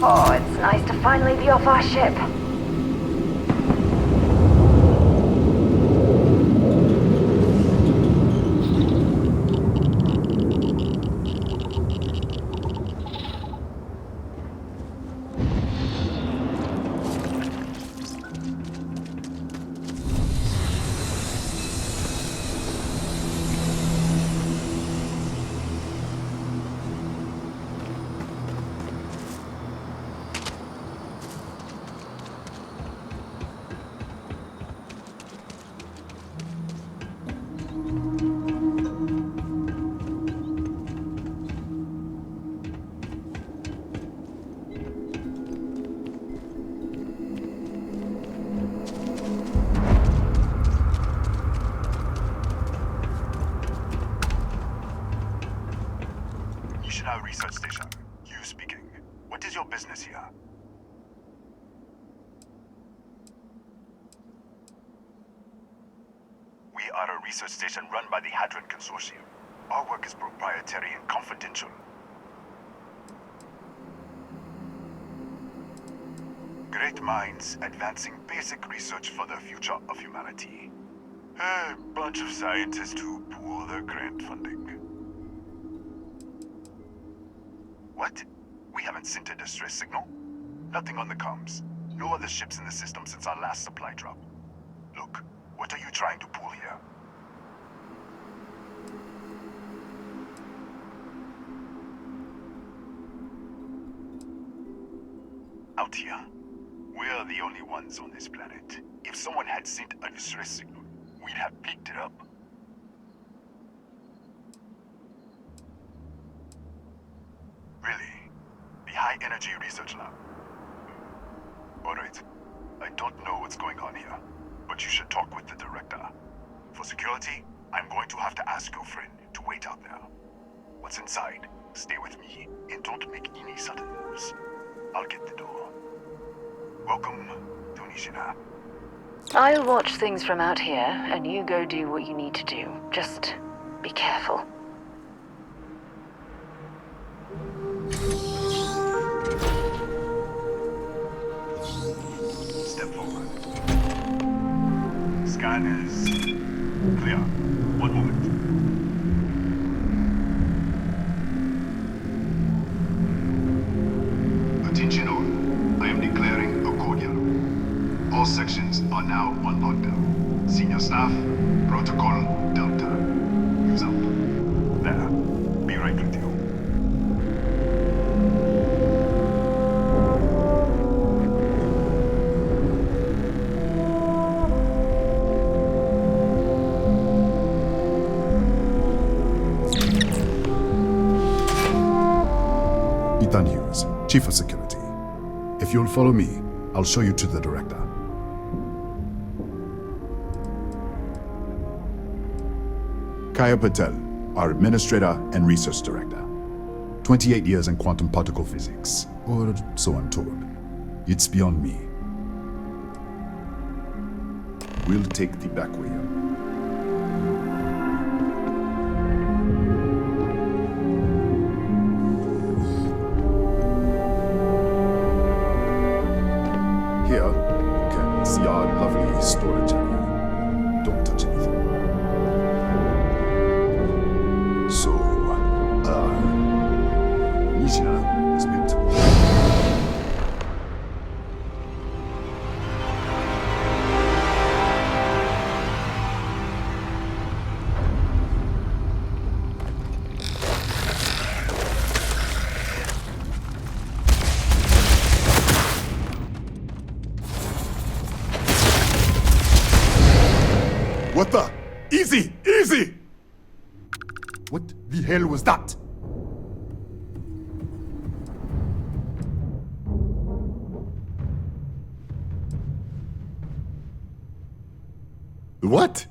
Oh, it's nice to finally be off our ship. Research station. You speaking. What is your business here? We are a research station run by the Hadron Consortium. Our work is proprietary and confidential. Great minds advancing basic research for the future of humanity. A bunch of scientists who pool their grant funding. What? We haven't sent a distress signal? Nothing on the comms. No other ships in the system since our last supply drop. Look, what are you trying to pull here? Out here? We're the only ones on this planet. If someone had sent a distress signal, we'd have picked it up. Really? The High Energy Research Lab? Alright. I don't know what's going on here, but you should talk with the director. For security, I'm going to have to ask your friend to wait out there. What's inside? Stay with me, and don't make any sudden moves. I'll get the door. Welcome to Nishina. I'll watch things from out here, and you go do what you need to do. Just be careful. Step forward. Scan is clear. One moment. Attention all. I am declaring a cordial. All sections are now on lockdown. Senior staff, protocol Delta. Use out. There. Be right with you. Ethan Hughes, Chief of Security. If you'll follow me, I'll show you to the director. Kaya Patel, our Administrator and Research Director. 28 years in quantum particle physics, or so I'm told. It's beyond me. We'll take the back way up. Here, you can see our lovely storage area. Don't touch anything. So, Nishina was built. What the? Easy! Easy! What the hell was that? What?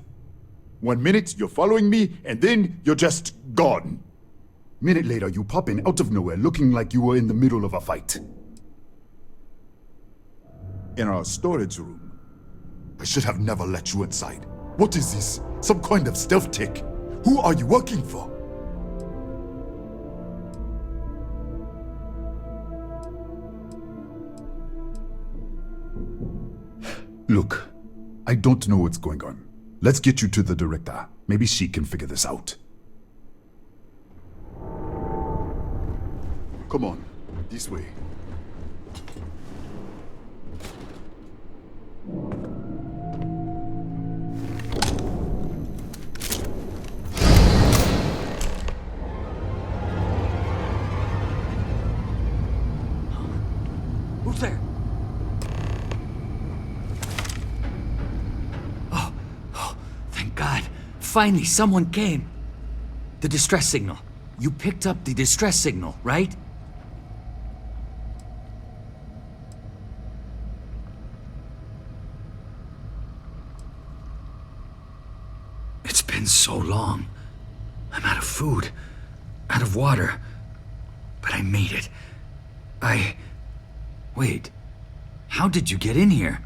1 minute you're following me, and then you're just gone. Minute later you pop in out of nowhere looking like you were in the middle of a fight. In our storage room. I should have never let you inside. What is this? Some kind of stealth tech? Who are you working for? Look, I don't know what's going on. Let's get you to the director. Maybe she can figure this out. Come on, this way. Who's there? Oh, thank God. Finally, someone came. The distress signal. You picked up the distress signal, right? It's been so long. I'm out of food, out of water. But I made it. Wait, how did you get in here?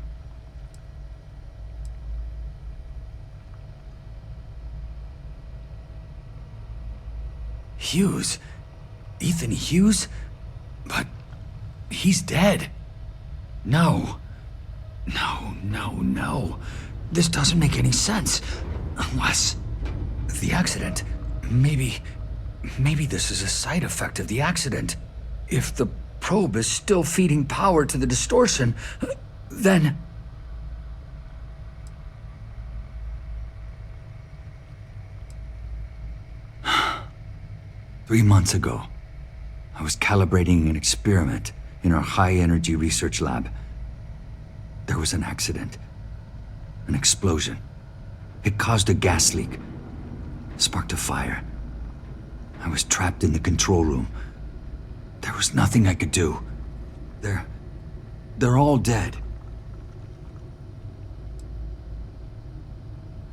Hughes? Ethan Hughes? But he's dead. No. No. This doesn't make any sense. Unless the accident. Maybe this is a side effect of the accident. If the probe is still feeding power to the distortion, then... Three months ago, I was calibrating an experiment in our high-energy research lab. There was an accident. An explosion. It caused a gas leak. Sparked a fire. I was trapped in the control room. There was nothing I could do. They're all dead.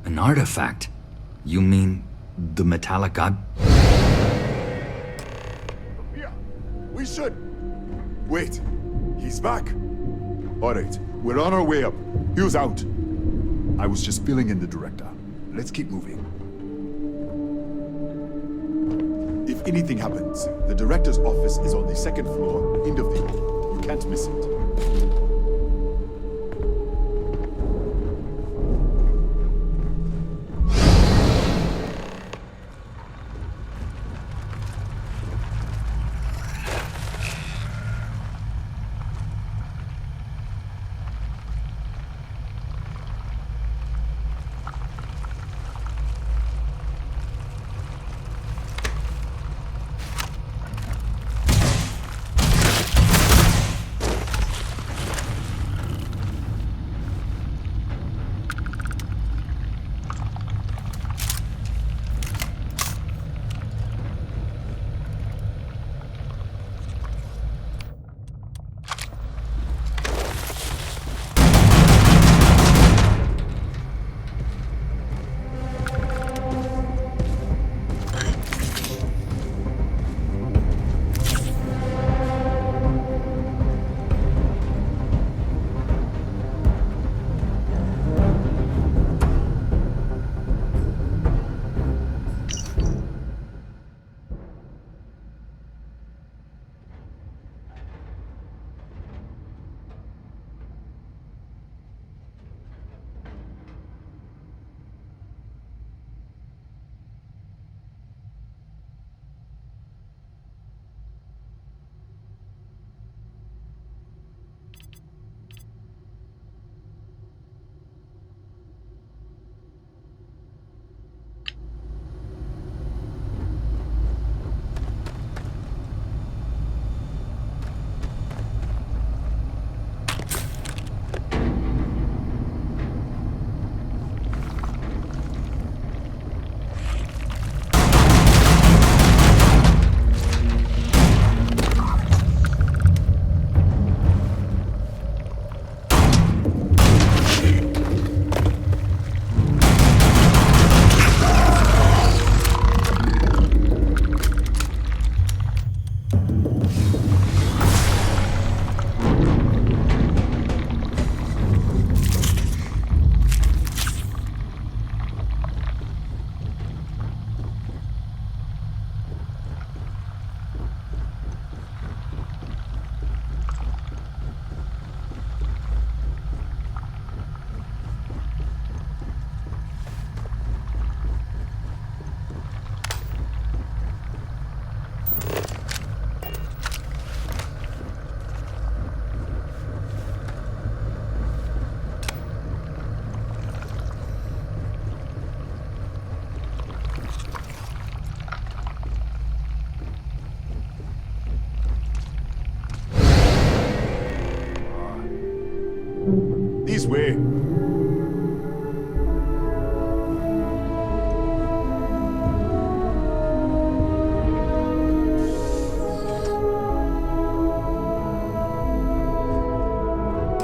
An artifact? You mean the metallic god? Yeah, we should. Wait, he's back. All right, we're on our way up. Hughes out. I was just filling in the director. Let's keep moving. If anything happens, the director's office is on the second floor, end of the hall. You can't miss it.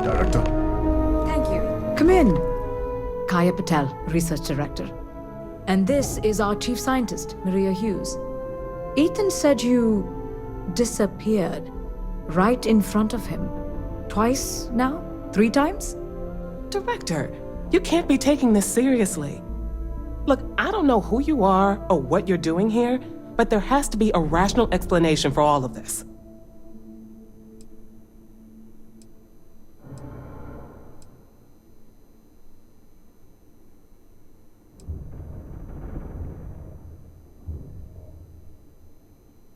Director? Thank you. Come in. Kaya Patel, Research Director. And this is our Chief Scientist, Maria Hughes. Ethan said you disappeared right in front of him. Twice now? 3 times? Director, you can't be taking this seriously. Look, I don't know who you are or what you're doing here, but there has to be a rational explanation for all of this.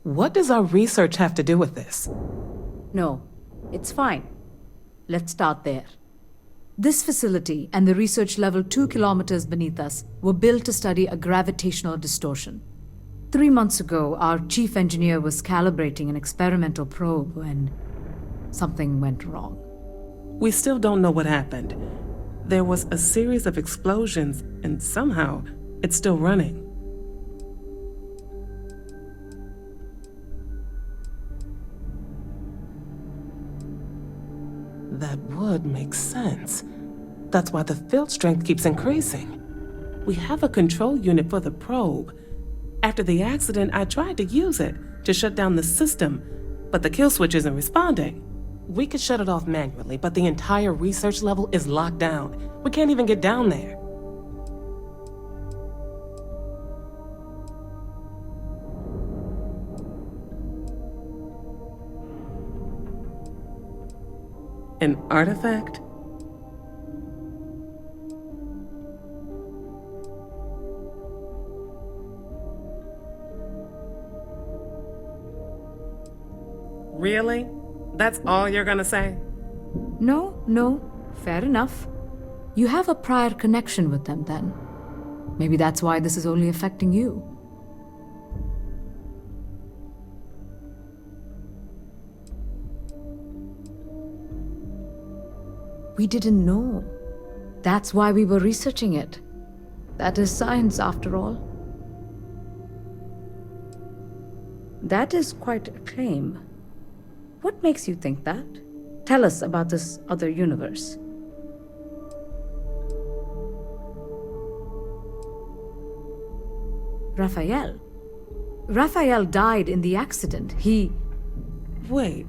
What does our research have to do with this? No, it's fine. Let's start there. This facility and the research level 2 kilometers beneath us were built to study a gravitational distortion. 3 months ago, our chief engineer was calibrating an experimental probe when something went wrong. We still don't know what happened. There was a series of explosions, and somehow it's still running. That would make sense. That's why the field strength keeps increasing. We have a control unit for the probe. After the accident, I tried to use it to shut down the system, but the kill switch isn't responding. We could shut it off manually, but the entire research level is locked down. We can't even get down there. An artifact? Really? That's all you're gonna say? No, fair enough. You have a prior connection with them then. Maybe that's why this is only affecting you. We didn't know. That's why we were researching it. That is science, after all. That is quite a claim. What makes you think that? Tell us about this other universe. Raphael. Raphael died in the accident. He... Wait.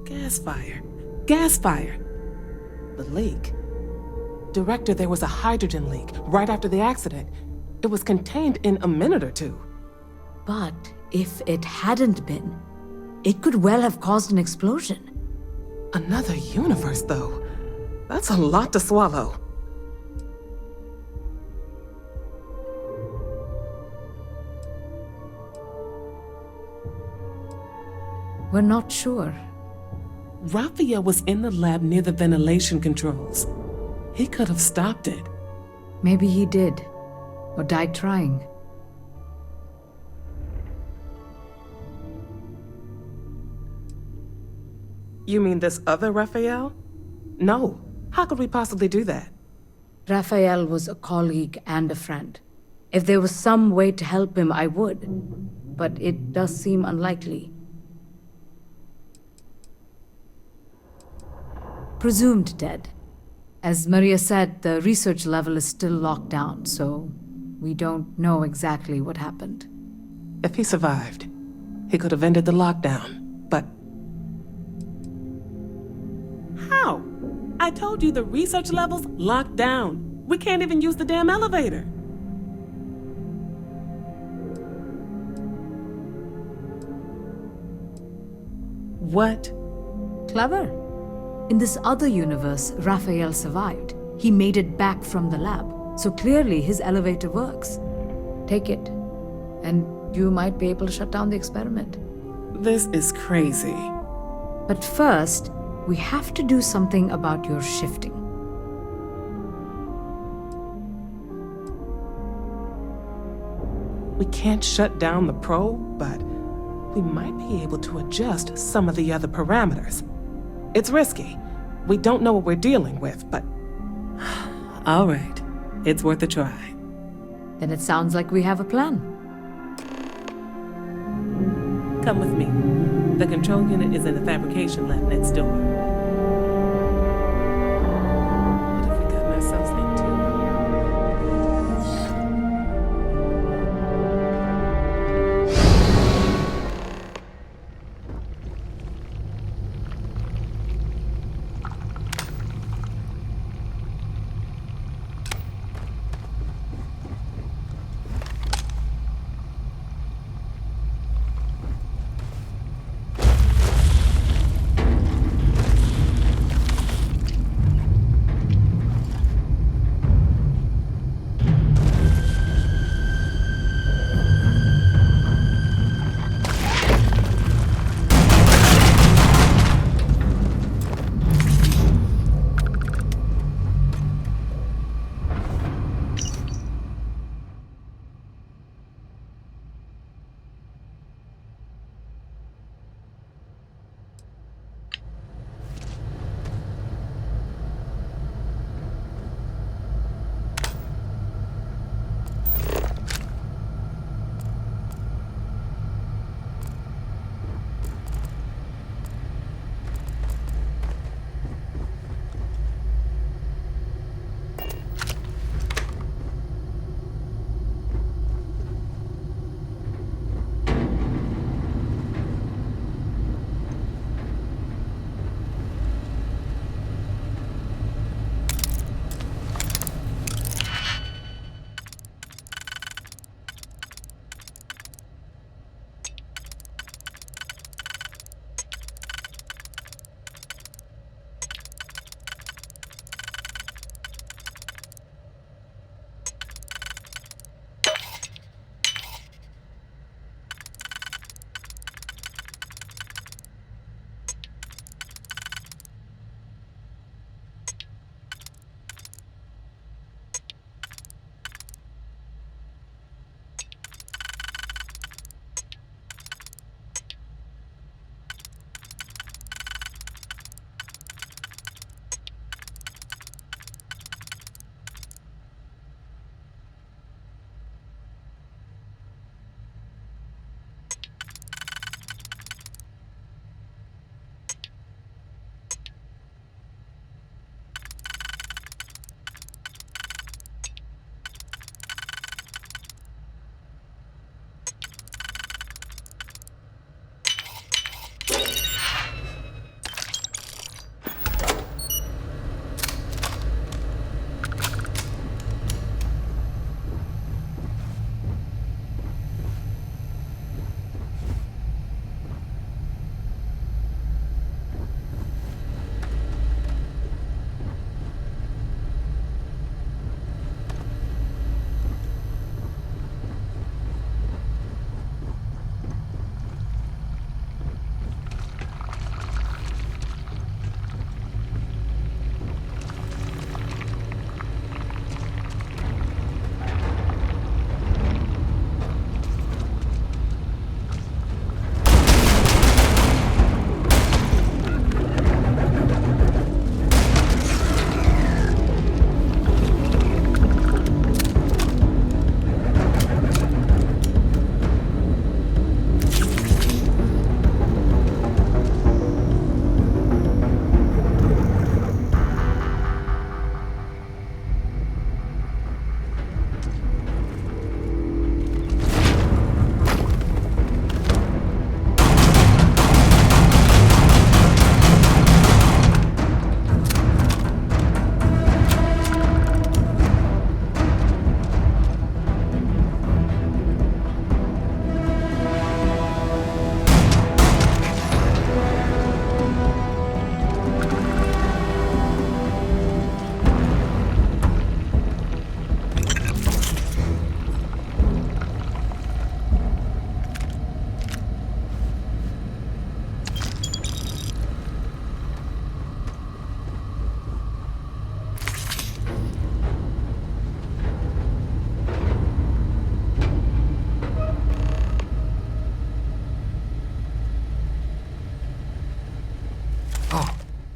Gas fire. Gas fire. The leak. Director, there was a hydrogen leak right after the accident. It was contained in a minute or 2. But if it hadn't been, it could well have caused an explosion. Another universe, though. That's a lot to swallow. We're not sure. Raphael was in the lab near the ventilation controls. He could have stopped it. Maybe he did, or died trying. You mean this other Raphael? No. How could we possibly do that? Raphael was a colleague and a friend. If there was some way to help him, I would. But it does seem unlikely. Presumed dead. As Maria said, the research level is still locked down, so we don't know exactly what happened. If he survived, he could have ended the lockdown, but... How? I told you the research level's locked down. We can't even use the damn elevator. What? Clever. In this other universe, Raphael survived. He made it back from the lab, so clearly his elevator works. Take it, and you might be able to shut down the experiment. This is crazy. But first, we have to do something about your shifting. We can't shut down the probe, but we might be able to adjust some of the other parameters. It's risky. We don't know what we're dealing with, but All right. It's worth a try. Then it sounds like we have a plan. Come with me. The control unit is in the fabrication lab next door. What have we gotten ourselves into?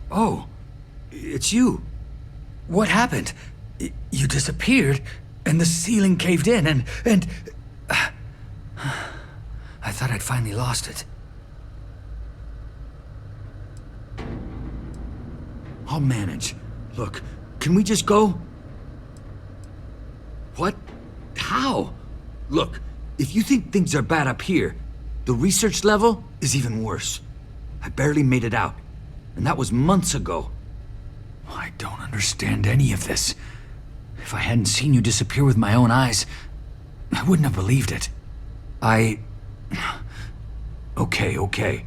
Oh, it's you. What happened? You disappeared, and the ceiling caved in, and... I thought I'd finally lost it. I'll manage. Look, can we just go? What? How? Look, if you think things are bad up here, the research level is even worse. I barely made it out, and that was months ago. I don't understand any of this. If I hadn't seen you disappear with my own eyes, I wouldn't have believed it. Okay.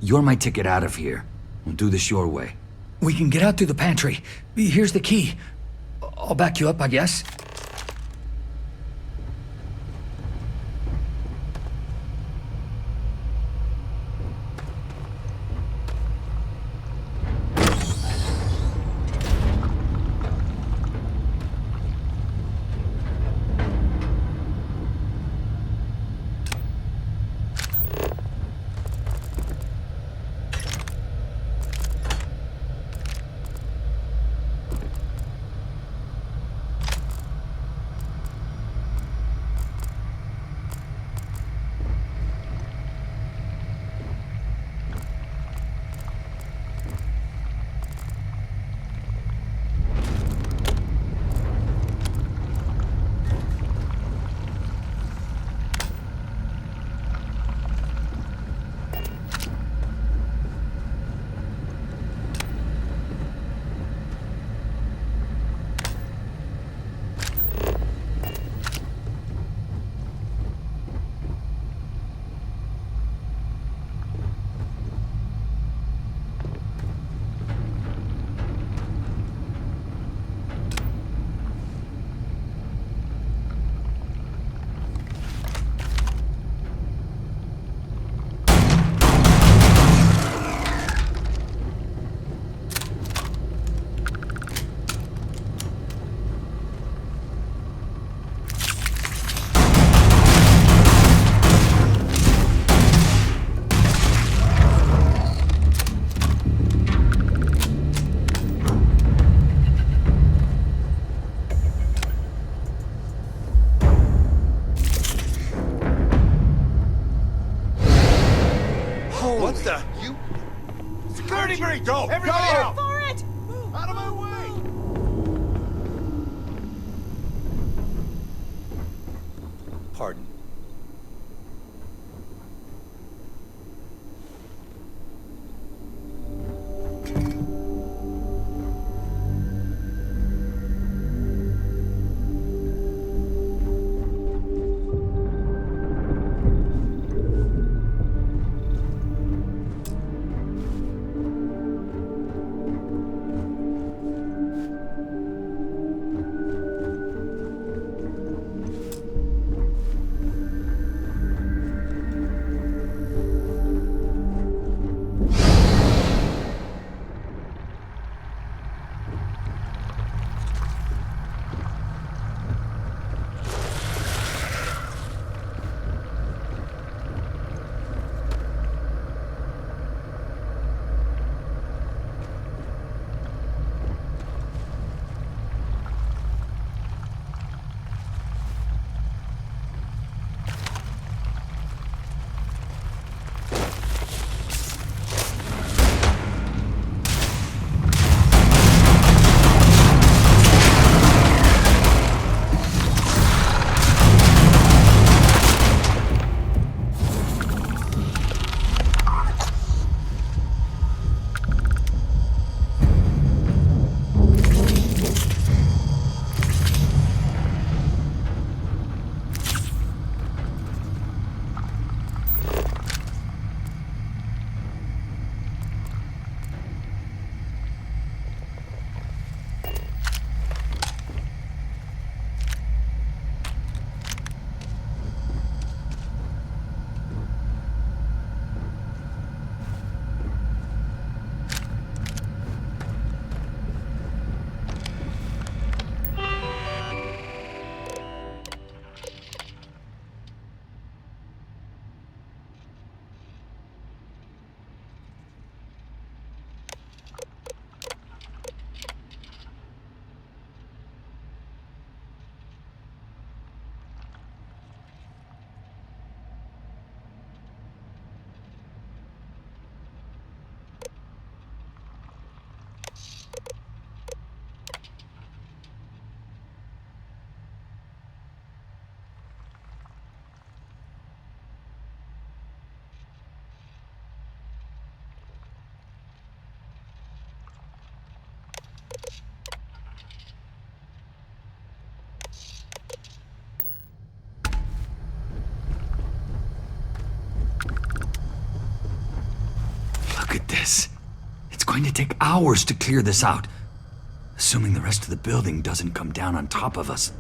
You're my ticket out of here. We'll do this your way. We can get out through the pantry. Here's the key. I'll back you up, I guess. What's the... You... Security breach! Go! Everybody out! For it! Out of my way! Pardon. going to take hours to clear this out, assuming the rest of the building doesn't come down on top of us.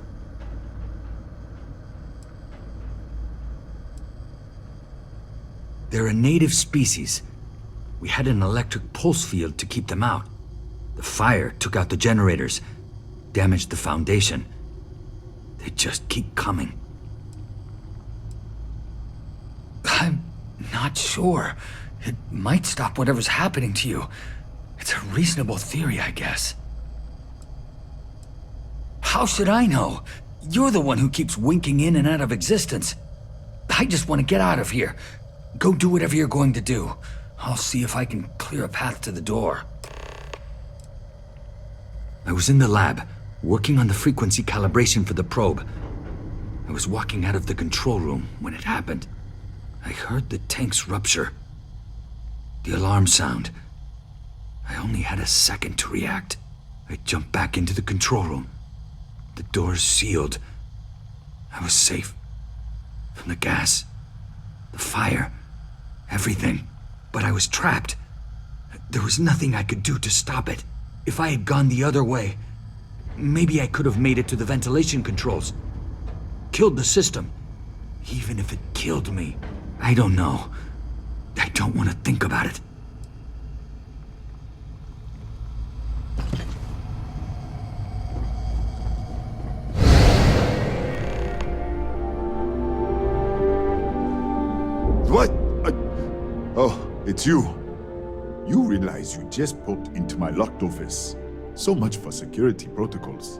They're a native species. We had an electric pulse field to keep them out. The fire took out the generators, damaged the foundation. They just keep coming. I'm not sure. It might stop whatever's happening to you. It's a reasonable theory, I guess. How should I know? You're the one who keeps winking in and out of existence. I just want to get out of here. Go do whatever you're going to do. I'll see if I can clear a path to the door. I was in the lab, working on the frequency calibration for the probe. I was walking out of the control room when it happened. I heard the tanks rupture. The alarm sound. I only had a second to react. I jumped back into the control room. The doors sealed. I was safe. From the gas, the fire, everything. But I was trapped. There was nothing I could do to stop it. If I had gone the other way, maybe I could have made it to the ventilation controls. Killed the system. Even if it killed me. I don't know. I don't want to think about it. What? Oh, it's you. You realize you just poked into my locked office. So much for security protocols.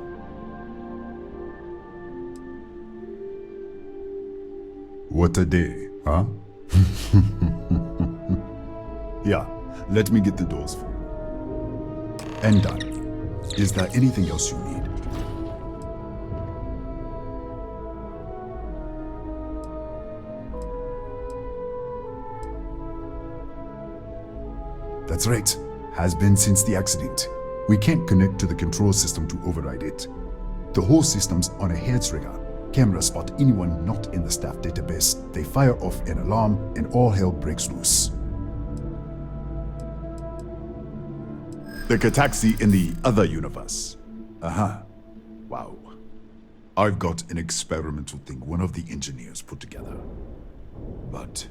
What a day, huh? Yeah, let me get the doors for you. And done. Is there anything else you need? That's right. Has been since the accident. We can't connect to the control system to override it. The whole system's on a hair trigger. Cameras spot anyone not in the staff database. They fire off an alarm and all hell breaks loose. The Kataxi in the other universe. Uh-huh. Wow. I've got an experimental thing one of the engineers put together. But...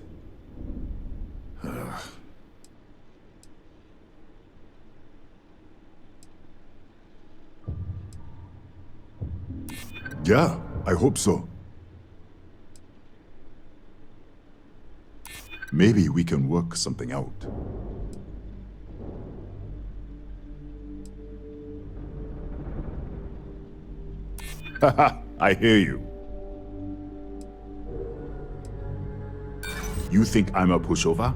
Yeah, I hope so. Maybe we can work something out. Haha, I hear you. You think I'm a pushover?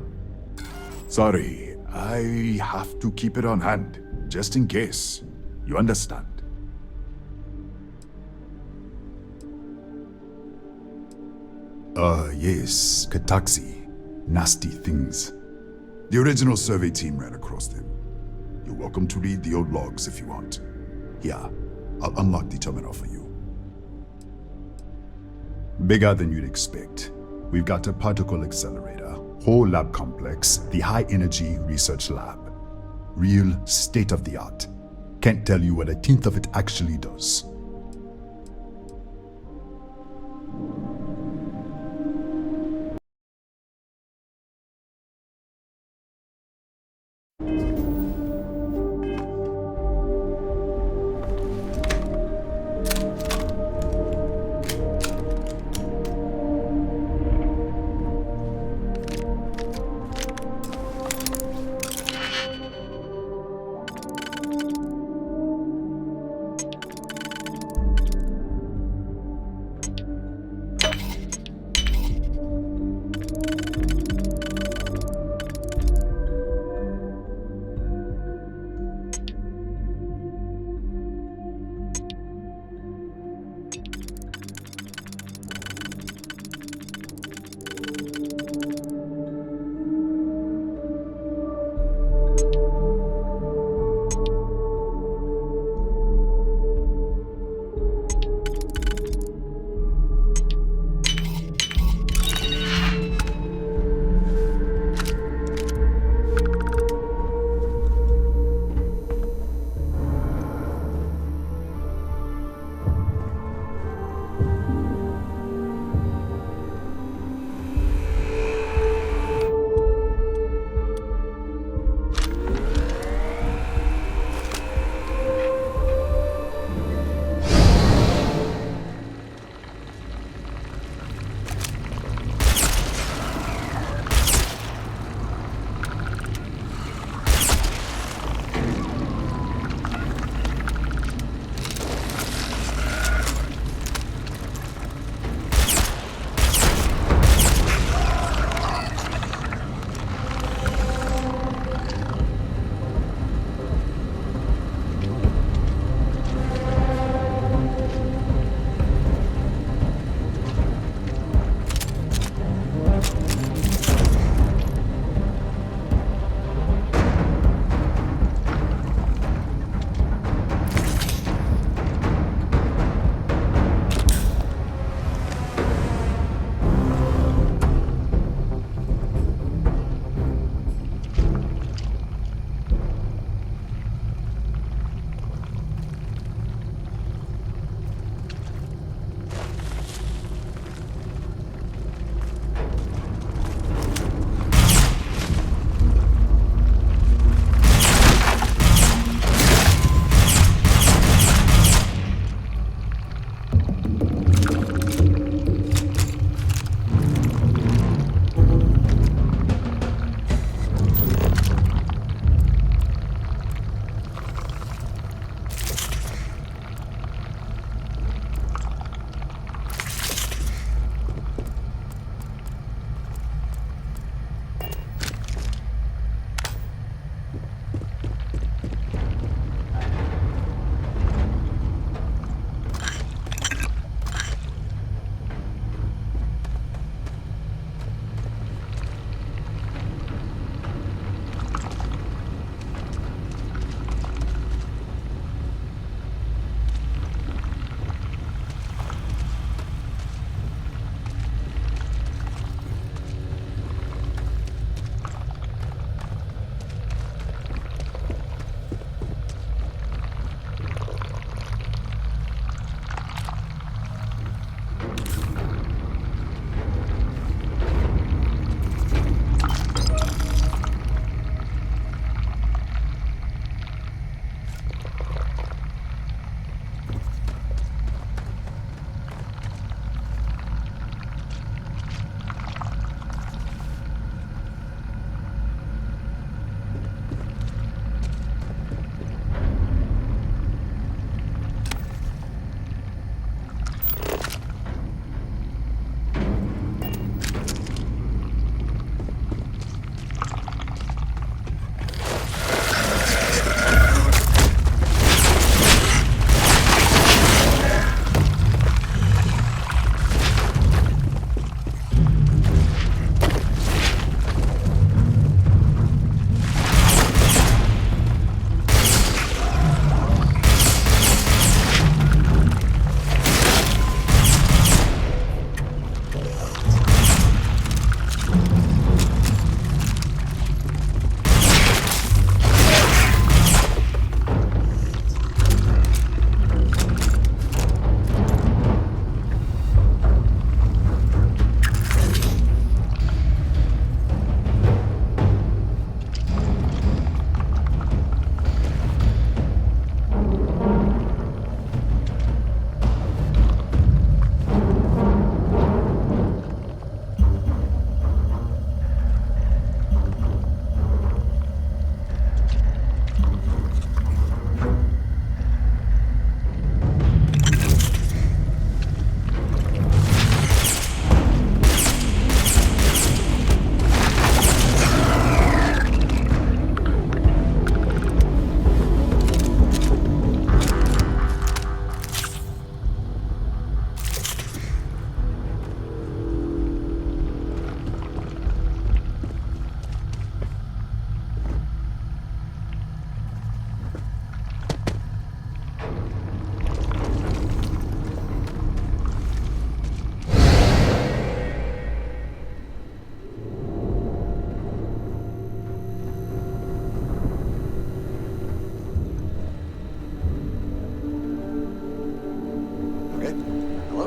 Sorry, I have to keep it on hand, just in case. You understand? Yes, Kataxi. Nasty things. The original survey team ran across them. You're welcome to read the old logs if you want. Yeah, I'll unlock the terminal for you. Bigger than you'd expect. We've got a particle accelerator, whole lab complex, the high energy research lab. Real state of the art. Can't tell you what a tenth of it actually does.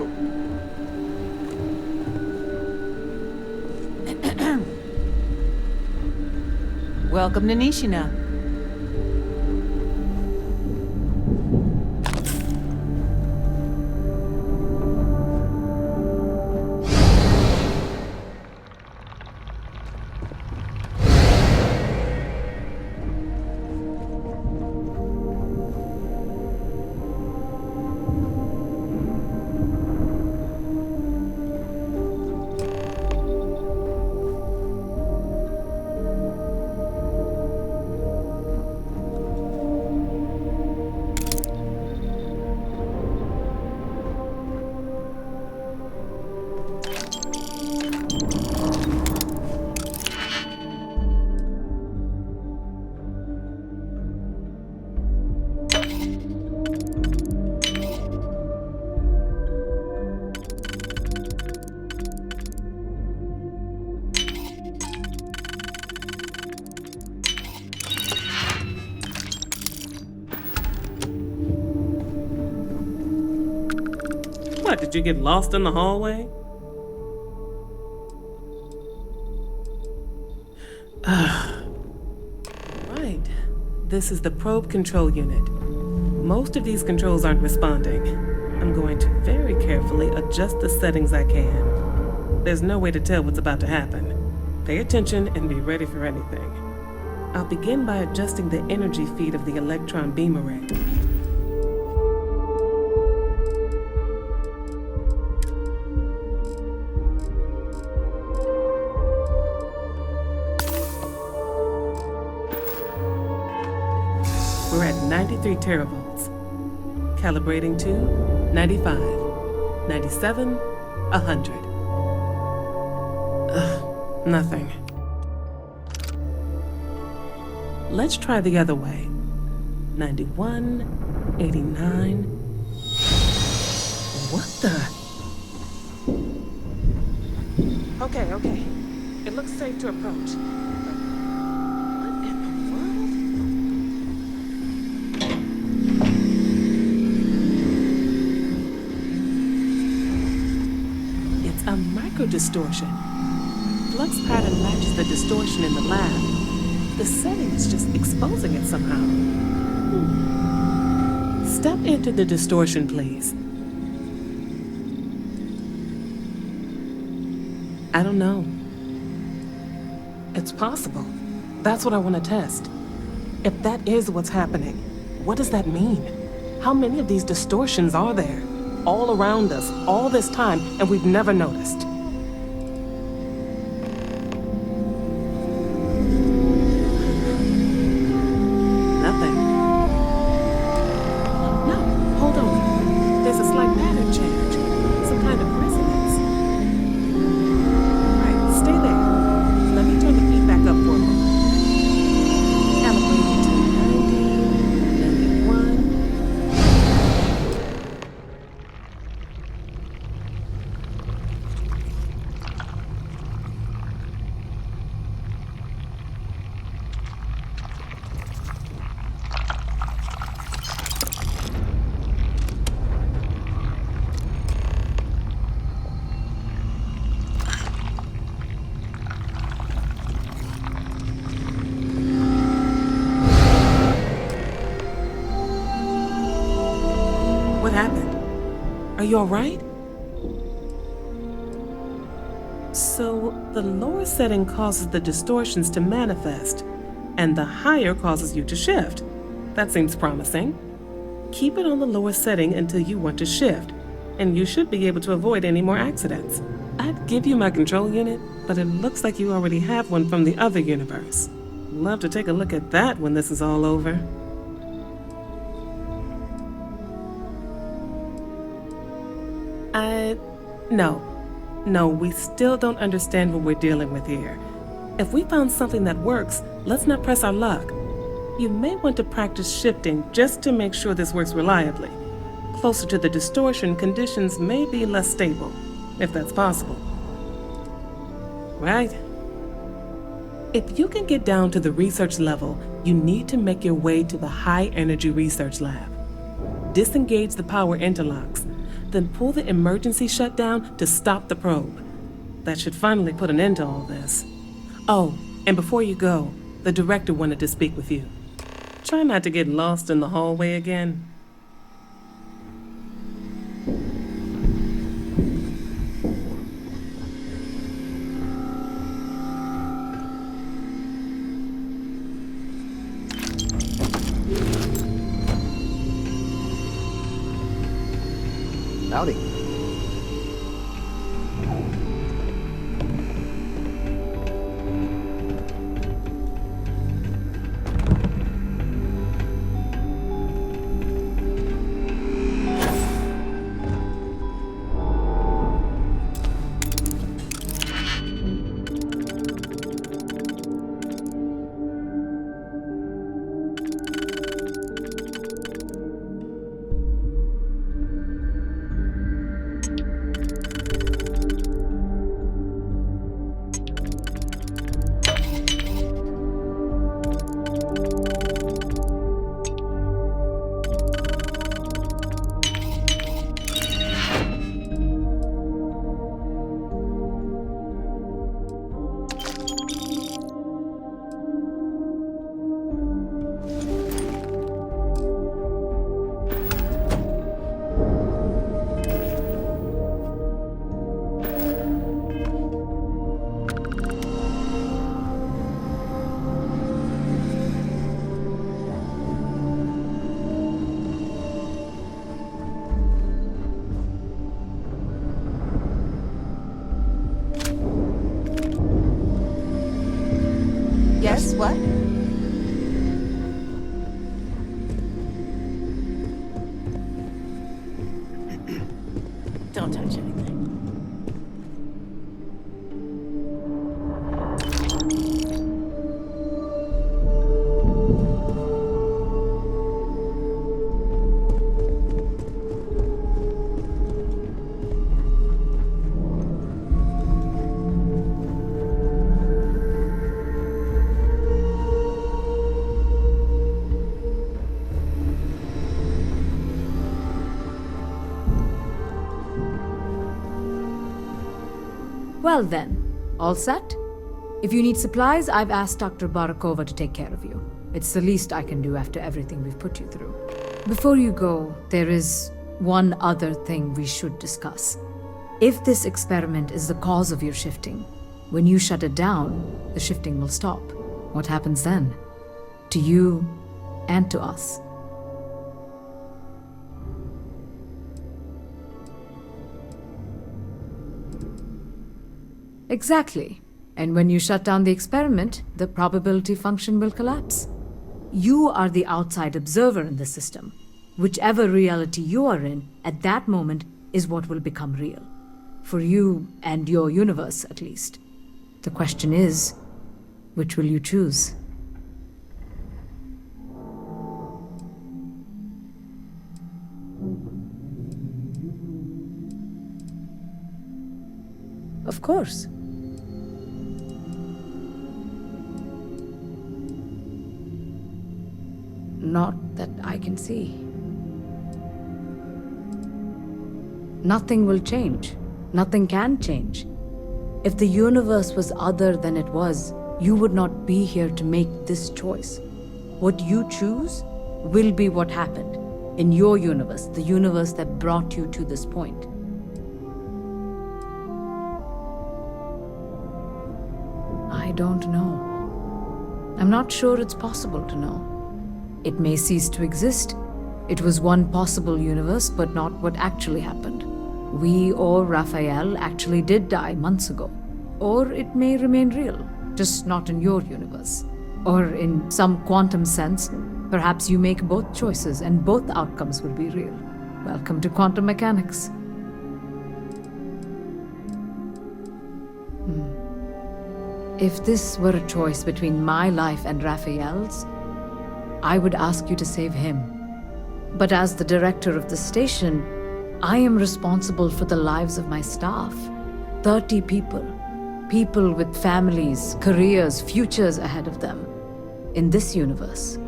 go. Welcome to Nishina. What, did you get lost in the hallway? Right. This is the probe control unit. Most of these controls aren't responding. I'm going to very carefully adjust the settings I can. There's no way to tell what's about to happen. Pay attention and be ready for anything. I'll begin by adjusting the energy feed of the electron beam array. We're at 93 teravolts. Calibrating to 95, 97, 100. Nothing. Let's try the other way. 91, 89. What the? Okay. It looks safe to approach. What in the world? It's a microdistortion. Flux pattern matches the distortion in the lab. The setting is just exposing it somehow. Step into the distortion, please. I don't know. It's possible. That's what I want to test. If that is what's happening, what does that mean? How many of these distortions are there? All around us, all this time, and we've never noticed. Nothing. No, hold on. There's a slight pattern change. Some kind of resonance. Right, stay there. Let me turn the feed back up for a moment. Calibrating to 90, 91. What happened? Are you all right? So, the lower setting causes the distortions to manifest, and the higher causes you to shift. That seems promising. Keep it on the lower setting until you want to shift, and you should be able to avoid any more accidents. I'd give you my control unit, but it looks like you already have one from the other universe. Love to take a look at that when this is all over. No, we still don't understand what we're dealing with here. If we found something that works, let's not press our luck. You may want to practice shifting just to make sure this works reliably. Closer to the distortion, conditions may be less stable, if that's possible. Right? If you can get down to the research level, you need to make your way to the high energy research lab. disengage the power interlocks, then pull the emergency shutdown to stop the probe. That should finally put an end to all this. Oh, and before you go, the director wanted to speak with you. Try not to get lost in the hallway again. Howdy. Yes, what? Don't touch anything. Well then, all set? If you need supplies, I've asked Dr. Barakova to take care of you. It's the least I can do after everything we've put you through. Before you go, there is one other thing we should discuss. If this experiment is the cause of your shifting, when you shut it down, the shifting will stop. What happens then? To you and to us. Exactly. And when you shut down the experiment, the probability function will collapse. You are the outside observer in the system. Whichever reality you are in, at that moment, is what will become real. For you and your universe, at least. The question is, which will you choose? Of course. Not that I can see. Nothing will change. Nothing can change. If the universe was other than it was, you would not be here to make this choice. What you choose will be what happened in your universe, the universe that brought you to this point. I don't know. I'm not sure it's possible to know. It may cease to exist. It was one possible universe, but not what actually happened. We or Raphael actually did die months ago. Or it may remain real, just not in your universe. Or in some quantum sense, perhaps you make both choices and both outcomes will be real. Welcome to quantum mechanics. If this were a choice between my life and Raphael's, I would ask you to save him. But as the director of the station, I am responsible for the lives of my staff. 30 people. People with families, careers, futures ahead of them. In this universe.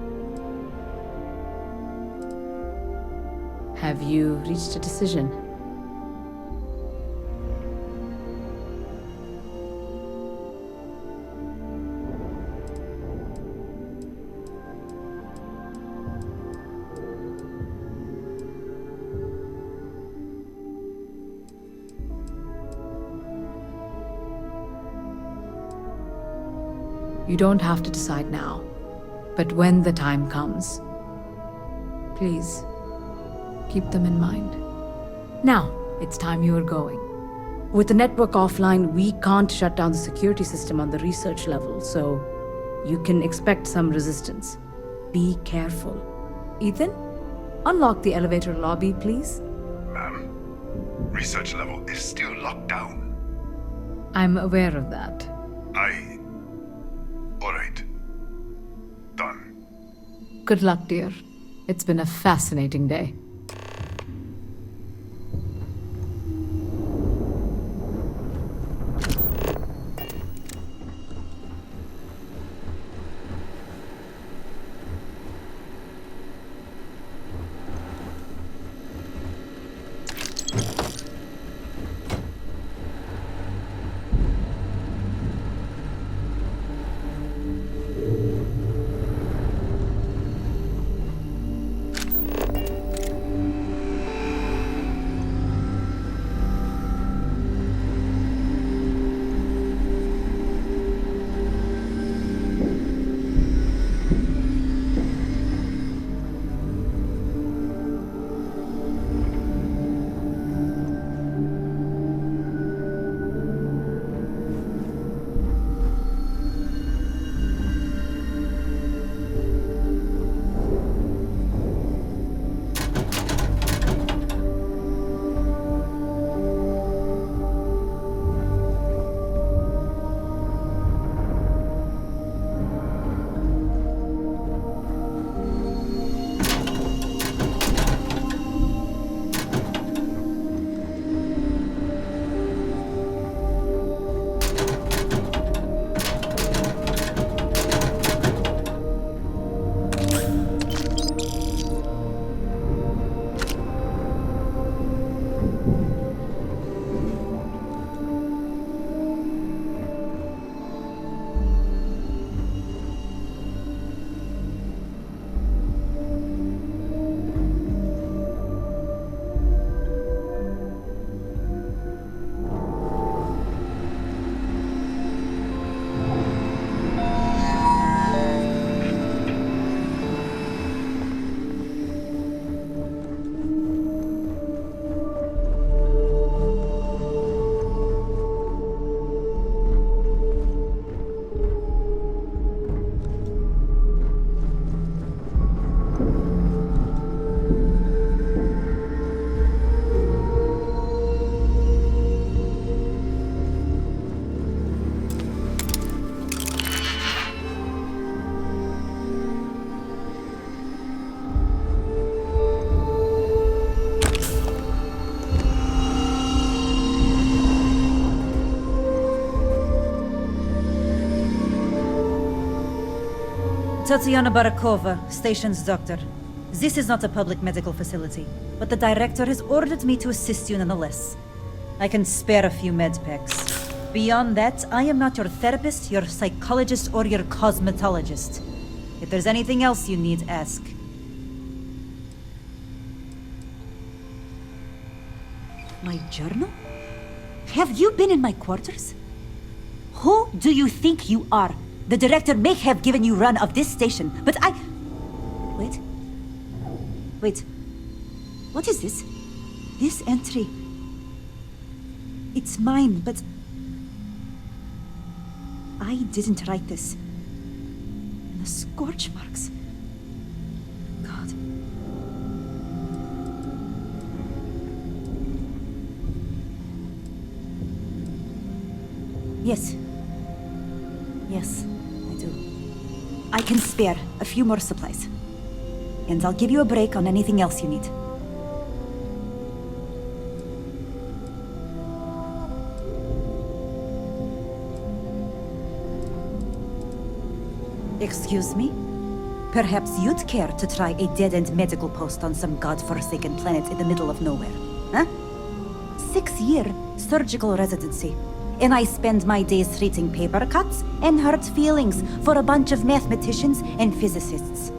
Have you reached a decision? You don't have to decide now, but when the time comes, please, keep them in mind. Now, it's time you are going. With the network offline, we can't shut down the security system on the research level, so you can expect some resistance. Be careful. Ethan, unlock the elevator lobby, please. Ma'am, research level is still locked down. I'm aware of that. Alright. Done. Good luck, dear. It's been a fascinating day. Tatiana Barakova, station's doctor. This is not a public medical facility, but the director has ordered me to assist you nonetheless. I can spare a few med packs. Beyond that, I am not your therapist, your psychologist, or your cosmetologist. If there's anything else you need, ask. My journal? Have you been in my quarters? Who do you think you are? The director may have given you run of this station, but I... Wait. What is this? This entry... It's mine, but... I didn't write this. And the scorch marks... God... Yes. Yes, I do. I can spare a few more supplies. And I'll give you a break on anything else you need. Excuse me? Perhaps you'd care to try a dead-end medical post on some godforsaken planet in the middle of nowhere, huh? 6-year surgical residency. And I spend my days treating paper cuts and hurt feelings for a bunch of mathematicians and physicists.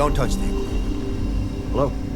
Don't touch the equipment. Hello?